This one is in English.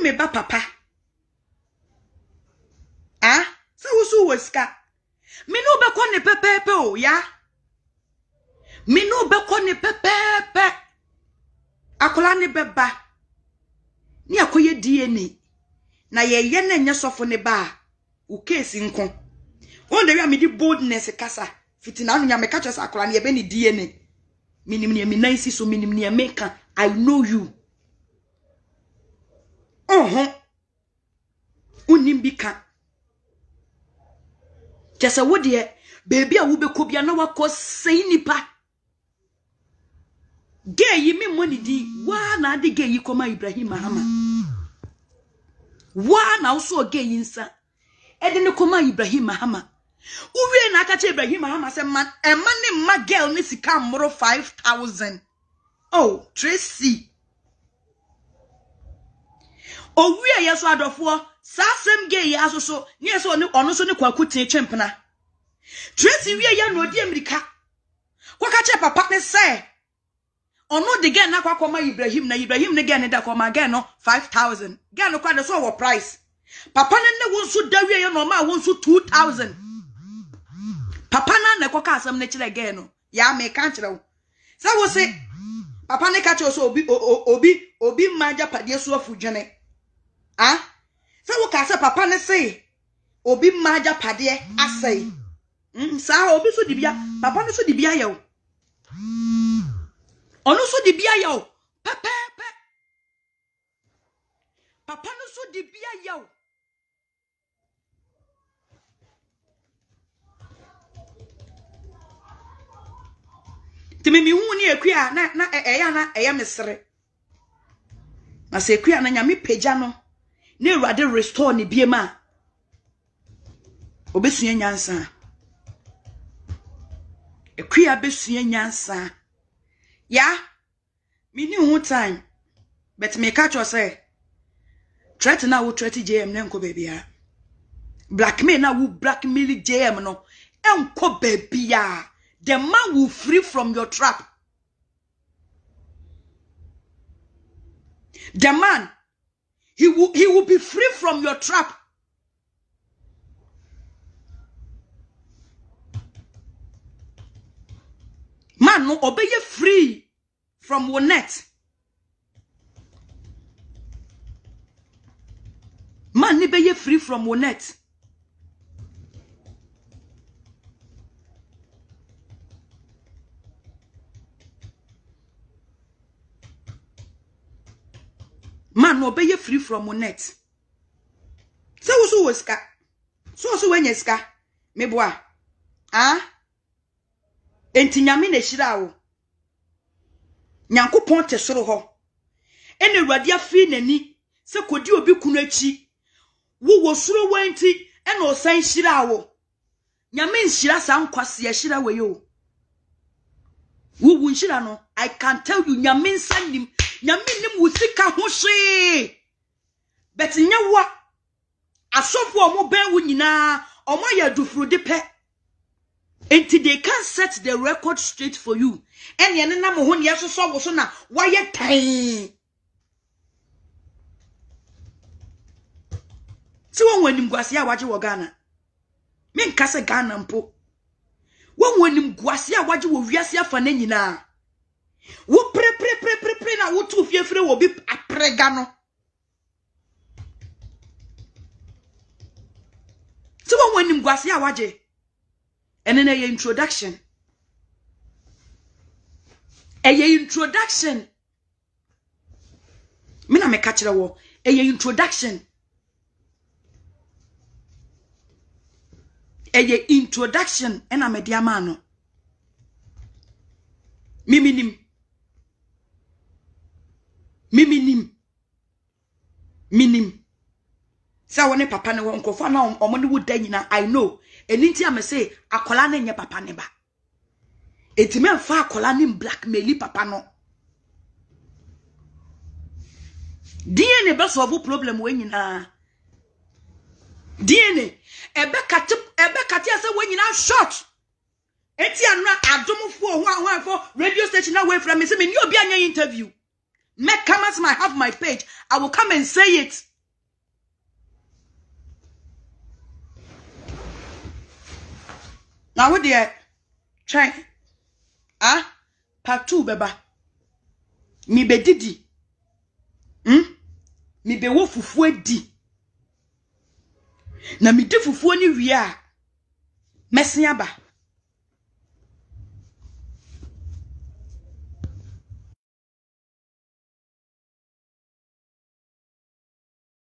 me ba papa. Ah, so wusu weska. Me no be ko ne pepepe o ya. Me no be ko ne pepepe. Akola ne beba. Ni akoye DNA. Na ye na nya sofo ne ba. U case nko. On the way me di boldness kasa. Fitina anu nya me ka chesa akola ne ye be ni DNA. Minim ne me nansi so minim ne meka. I know you. Unimbika. Just a wood ye, baby, I will be cobia no wa cause say nipa. Gay ye me money di, wa na de gay ye koma Ibrahim Mahama. Wa na also gay insa. Edene koma Ibrahim Mahama. Uwe na akache Ibrahim Mahama se man, e man ma girl ni sika moro 5,000. Oh, Tracy. Owie yeso adofo sasem gay aso so ne so ne ono so ne kwakutin twempena Tracy wie ya no di America kwaka che papa ne say ono de gen na kwakoma Ibrahim na Ibrahim ne gen ne da kwama gen no 5,000 gen no kwa de so wo price papa ne wonso da wie ya no ma wonso 2,000 papa na kwaka asem ne kire gen no ya me kan kire wo sa wo se papa ne ka che so obi maja padie so afudwene. Ah, so we can say papa ne say obi maja pade asay. Sa obi so dibia, papa no so dibia yo. Ono so dibia yo. Papa. Papa no so dibia yo. Timi mi hu ni akua na eya mesere. Na se akua na nyame pagya no. Ne rade restore ni biema obesua nyansa ekua besua nyansa ya mini hu time but me catch you say threat na wo threat JM ne nko babia blackmail na wo blackmail JM no enko babia the man will free from your trap. The man he will be free from your trap. Man no obey you free from your net. Man ni be you free from your net. Man no be you free from your net. So weska. So when yeska. Me boa. Ah? Enti nyame na hira wo. Nyankopon te soro ho. Ene Awurade afi nani se kodi obi kunu achi. Wo soro wanti ene osan hira wo. Nyame nhira sa nkwase ya hira we yo. Wo nhira no I can tell you nyame nsanim. Nyame nim wusika ho hwe. Bet nyawa asofo omo ben wo nyina omo ya dufuru de pe. Until they can set the record straight for you. And you know when you so wo so na why you time. Si won wanim guase a waje wo Ghana. Me nkase Ghana mpo. Won wanim guase a waje wo wiase afa na nyina. Wo pre na wo tu fiefre wo bi aprega no. Si won wanim guase a waje. And then a introduction. A introduction. Mina me catch the wall. A introduction. A introduction. And I'm a diamano. Miminim. Sa wone papa ne won kofa na omode wo danyina I know. Eninti am say akola na nye papa ne ba. Etime mfa akola ne blackmail papa no. DNA be solve problem we nyina. DNA ebe kati ase we nyina short. Enti anra adomfo ho anfo radio station na we from me say me ni obi anya interview. Make come as I have my page. I will come and say it. na wo de try part 2 beba mi be didi mi be wo fufu adi na mi di fufu ni wi a mesia ba